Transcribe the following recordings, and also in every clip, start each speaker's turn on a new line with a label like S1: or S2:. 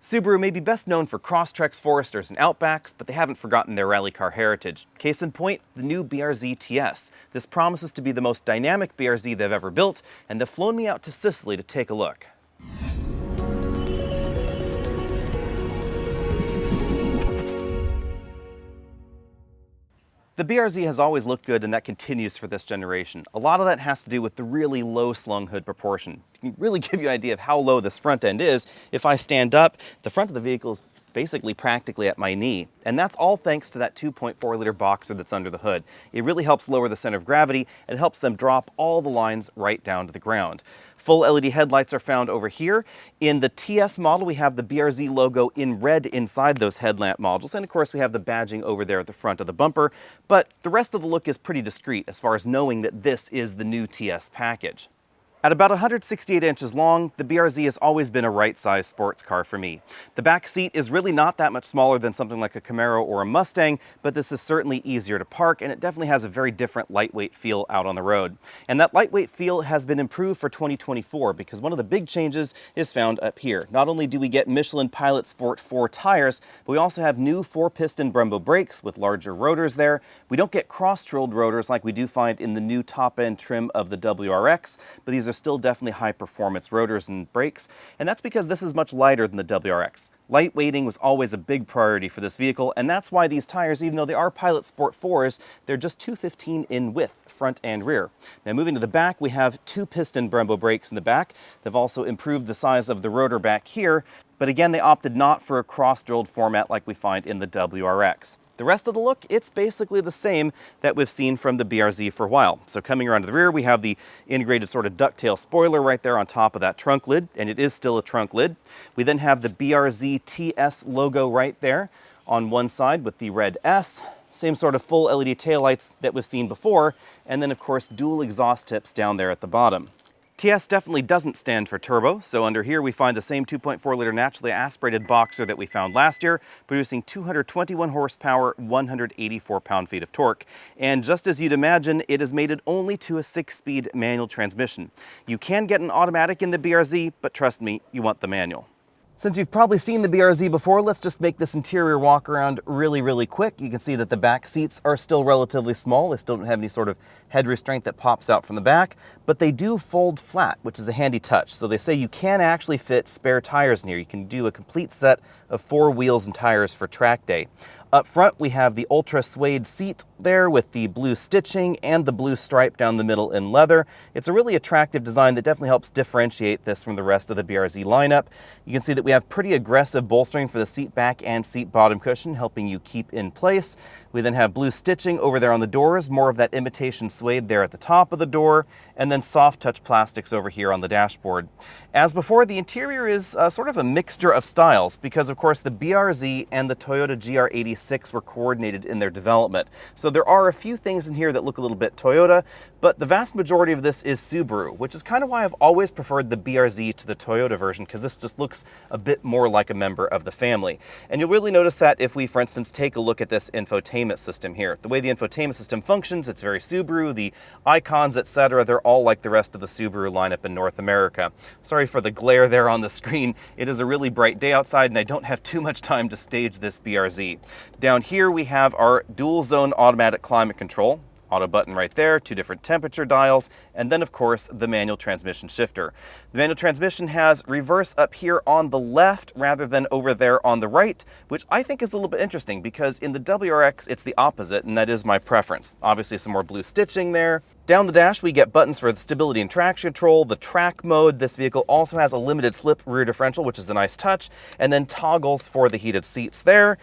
S1: Subaru may be best known for Crosstreks, Foresters, and Outbacks, but they haven't forgotten their rally car heritage. Case in point, the new BRZ TS. This promises to be the most dynamic BRZ they've ever built, and they've flown me out to Sicily to take a look. The BRZ has always looked good, and that continues for this generation. A lot of that has to do with the really low slung hood proportion. It can really give you an idea of how low this front end is. If I stand up, the front of the vehicle is basically practically at my knee. And that's all thanks to that 2.4-liter boxer that's under the hood. It really helps lower the center of gravity, and it helps them drop all the lines right down to the ground. Full LED headlights are found over here. In the TS model, we have the BRZ logo in red inside those headlamp modules. And of course, we have the badging over there at the front of the bumper. But the rest of the look is pretty discreet as far as knowing that this is the new TS package. At about 168 inches long, the BRZ has always been a right-sized sports car for me. The back seat is really not that much smaller than something like a Camaro or a Mustang, but this is certainly easier to park, and it definitely has a very different lightweight feel out on the road. And that lightweight feel has been improved for 2024 because one of the big changes is found up here. Not only do we get Michelin Pilot Sport 4 tires, but we also have new 4-piston Brembo brakes with larger rotors there. We don't get cross-trilled rotors like we do find in the new top-end trim of the WRX, but these are still definitely high-performance rotors and brakes, and that's because this is much lighter than the WRX. Lightweighting was always a big priority for this vehicle, and that's why these tires, even though they are Pilot Sport 4s, they're just 215 in width, front and rear. Now moving to the back, we have 2-piston Brembo brakes in the back. They've also improved the size of the rotor back here, but again, they opted not for a cross-drilled format like we find in the WRX. The rest of the look, it's basically the same that we've seen from the BRZ for a while. So coming around to the rear, we have the integrated sort of ducktail spoiler right there on top of that trunk lid, and it is still a trunk lid. We then have the BRZ TS logo right there on one side with the red S. Same sort of full LED taillights that we've seen before, and then of course dual exhaust tips down there at the bottom. TS definitely doesn't stand for turbo, so under here we find the same 2.4-liter naturally aspirated boxer that we found last year, producing 221 horsepower, 184 pound-feet of torque. And just as you'd imagine, it is mated only to a 6-speed manual transmission. You can get an automatic in the BRZ, but trust me, you want the manual. Since you've probably seen the BRZ before, let's just make this interior walk around really quick. You can see that the back seats are still relatively small. They still don't have any sort of head restraint that pops out from the back, but they do fold flat, which is a handy touch. So they say you can actually fit spare tires in here. You can do a complete set of 4 wheels and tires for track day. Up front, we have the ultra suede seat there with the blue stitching and the blue stripe down the middle in leather. It's a really attractive design that definitely helps differentiate this from the rest of the BRZ lineup. You can see that we have pretty aggressive bolstering for the seat back and seat bottom cushion, helping you keep in place. We then have blue stitching over there on the doors, more of that imitation suede there at the top of the door, and then soft touch plastics over here on the dashboard. As before, the interior is sort of a mixture of styles because, of course, the BRZ and the Toyota GR86 were coordinated in their development. So there are a few things in here that look a little bit Toyota, but the vast majority of this is Subaru, which is kind of why I've always preferred the BRZ to the Toyota version, because this just looks a bit more like a member of the family. And you'll really notice that if we, for instance, take a look at this infotainment system here. The way the infotainment system functions, it's very Subaru. The icons, etc., they're all like the rest of the Subaru lineup in North America. Sorry for the glare there on the screen. It is a really bright day outside, and I don't have too much time to stage this BRZ. Down here we have our dual zone automatic climate control. Auto button right there, 2 different temperature dials, and then of course the manual transmission shifter. The manual transmission has reverse up here on the left rather than over there on the right, which I think is a little bit interesting because in the WRX it's the opposite, and that is my preference. Obviously some more blue stitching there. Down the dash we get buttons for the stability and traction control, the track mode. This vehicle also has a limited slip rear differential, which is a nice touch, and then toggles for the heated seats there.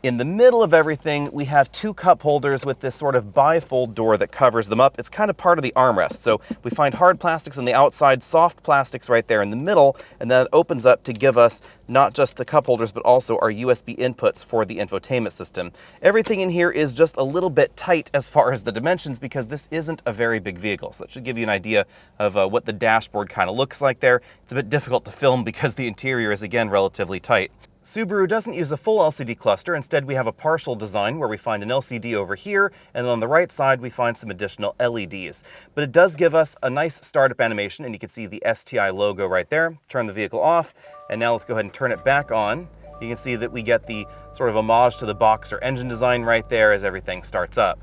S1: In the middle of everything, we have 2 cup holders with this sort of bifold door that covers them up. It's kind of part of the armrest. So we find hard plastics on the outside, soft plastics right there in the middle, and then it opens up to give us not just the cup holders, but also our USB inputs for the infotainment system. Everything in here is just a little bit tight as far as the dimensions because this isn't a very big vehicle. So that should give you an idea of what the dashboard kind of looks like there. It's a bit difficult to film because the interior is, again, relatively tight. Subaru doesn't use a full LCD cluster. Instead, we have a partial design where we find an LCD over here, and on the right side, we find some additional LEDs. But it does give us a nice startup animation, and you can see the STI logo right there. Turn the vehicle off, And now let's go ahead and turn it back on. You can see that we get the sort of homage to the Boxer engine design right there as everything starts up.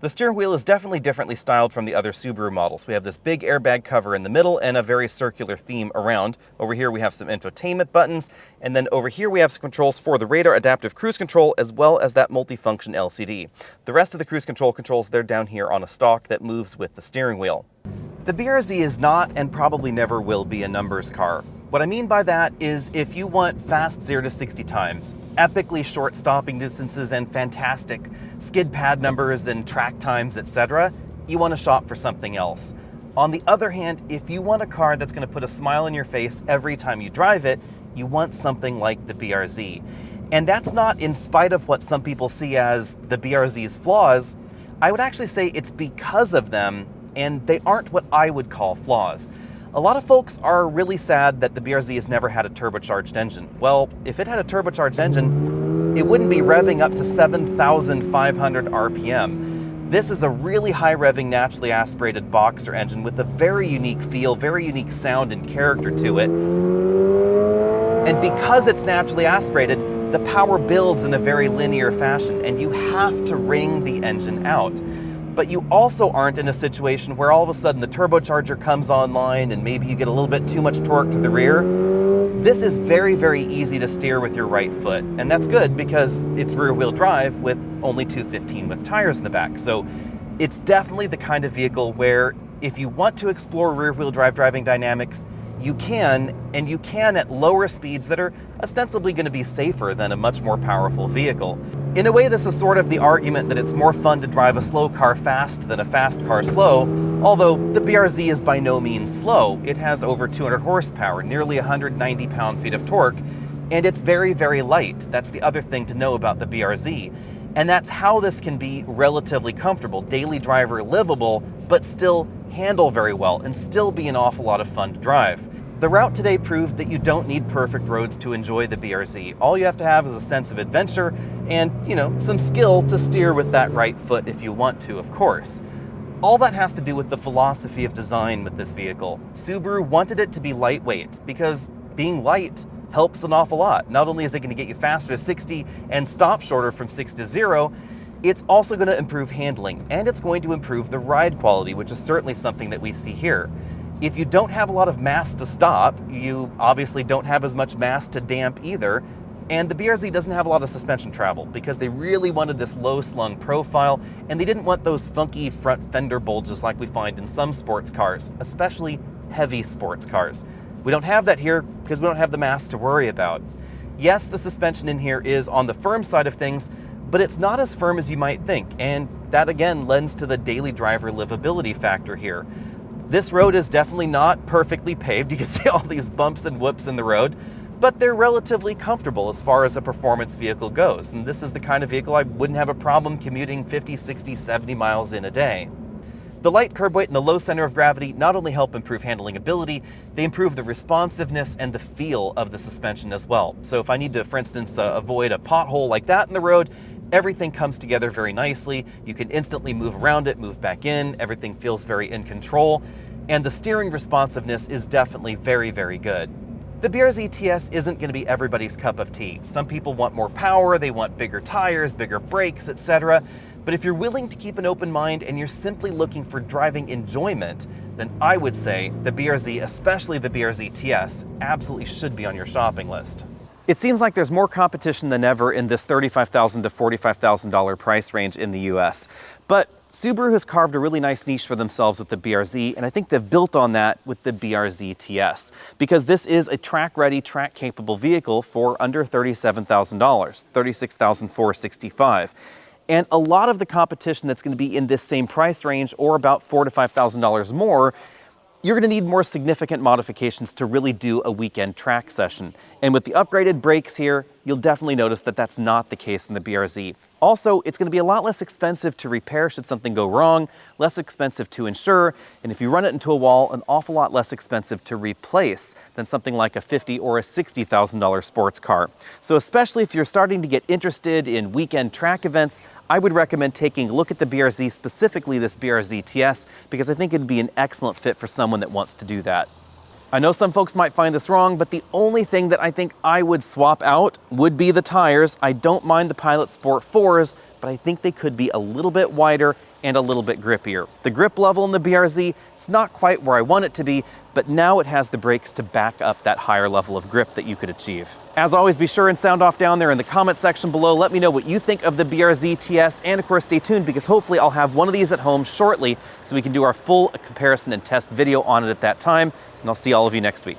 S1: The steering wheel is definitely differently styled from the other Subaru models. We have this big airbag cover in the middle and a very circular theme around. Over here we have some infotainment buttons, and then over here we have some controls for the radar adaptive cruise control as well as that multifunction LCD. The rest of the cruise control controls, they're down here on a stalk that moves with the steering wheel. The BRZ is not and probably never will be a numbers car. What I mean by that is if you want fast 0 to 60 times, epically short stopping distances and fantastic skid pad numbers and track times, etc., you want to shop for something else. On the other hand, if you want a car that's going to put a smile on your face every time you drive it, you want something like the BRZ. And that's not in spite of what some people see as the BRZ's flaws. I would actually say it's because of them, and they aren't what I would call flaws. A lot of folks are really sad that the BRZ has never had a turbocharged engine. Well, if it had a turbocharged engine, it wouldn't be revving up to 7,500 RPM. This is a really high revving, naturally aspirated Boxer engine with a very unique feel, very unique sound and character to it. And because it's naturally aspirated, the power builds in a very linear fashion, and you have to wring the engine out. But you also aren't in a situation where all of a sudden the turbocharger comes online and maybe you get a little bit too much torque to the rear. This is very, very easy to steer with your right foot, and that's good because it's rear-wheel drive with only 215 with tires in the back. So it's definitely the kind of vehicle where if you want to explore rear-wheel drive driving dynamics, you can, and you can at lower speeds that are ostensibly going to be safer than a much more powerful vehicle. In a way, this is sort of the argument that it's more fun to drive a slow car fast than a fast car slow, although the BRZ is by no means slow. It has over 200 horsepower, nearly 190 pound-feet of torque, and it's very, very light. That's the other thing to know about the BRZ. And that's how this can be relatively comfortable, daily driver livable, but still handle very well and still be an awful lot of fun to drive. The route today proved that you don't need perfect roads to enjoy the BRZ. All you have to have is a sense of adventure and, some skill to steer with that right foot if you want to, of course. All that has to do with the philosophy of design with this vehicle. Subaru wanted it to be lightweight because being light helps an awful lot. Not only is it going to get you faster to 60 and stop shorter from 6 to 0, it's also going to improve handling, and it's going to improve the ride quality, which is certainly something that we see here. If you don't have a lot of mass to stop, you obviously don't have as much mass to damp either, and the BRZ doesn't have a lot of suspension travel because they really wanted this low-slung profile, and they didn't want those funky front fender bulges like we find in some sports cars, especially heavy sports cars. We don't have that here because we don't have the mass to worry about. Yes, the suspension in here is on the firm side of things, but it's not as firm as you might think, and that again lends to the daily driver livability factor here. This road is definitely not perfectly paved. You can see all these bumps and whoops in the road, but they're relatively comfortable as far as a performance vehicle goes, and this is the kind of vehicle I wouldn't have a problem commuting 50, 60, 70 miles in a day. The light curb weight and the low center of gravity not only help improve handling ability, they improve the responsiveness and the feel of the suspension as well. So if I need to, for instance, avoid a pothole like that in the road, everything comes together very nicely. You can instantly move around it, move back in, everything feels very in control, and the steering responsiveness is definitely very, very good. The BRZ TS isn't going to be everybody's cup of tea. Some people want more power, they want bigger tires, bigger brakes, etc. But if you're willing to keep an open mind and you're simply looking for driving enjoyment, then I would say the BRZ, especially the BRZ TS, absolutely should be on your shopping list. It seems like there's more competition than ever in this $35,000 to $45,000 price range in the US. But Subaru has carved a really nice niche for themselves with the BRZ, and I think they've built on that with the BRZ TS, because this is a track-ready, track-capable vehicle for under $37,000, $36,465. And a lot of the competition that's going to be in this same price range, or about $4,000 to $5,000 more, you're going to need more significant modifications to really do a weekend track session. And with the upgraded brakes here, you'll definitely notice that that's not the case in the BRZ. Also, it's going to be a lot less expensive to repair should something go wrong, less expensive to insure, and if you run it into a wall, an awful lot less expensive to replace than something like a $50,000 or a $60,000 sports car. So especially if you're starting to get interested in weekend track events, I would recommend taking a look at the BRZ, specifically this BRZ TS, because I think it'd be an excellent fit for someone that wants to do that. I know some folks might find this wrong, but the only thing that I think I would swap out would be the tires. I don't mind the Pilot Sport 4s, but I think they could be a little bit wider and a little bit grippier. The grip level in the BRZ, it's not quite where I want it to be, but now it has the brakes to back up that higher level of grip that you could achieve. As always, be sure and sound off down there in the comment section below. Let me know what you think of the BRZ TS, and of course stay tuned because hopefully I'll have one of these at home shortly so we can do our full comparison and test video on it at that time, and I'll see all of you next week.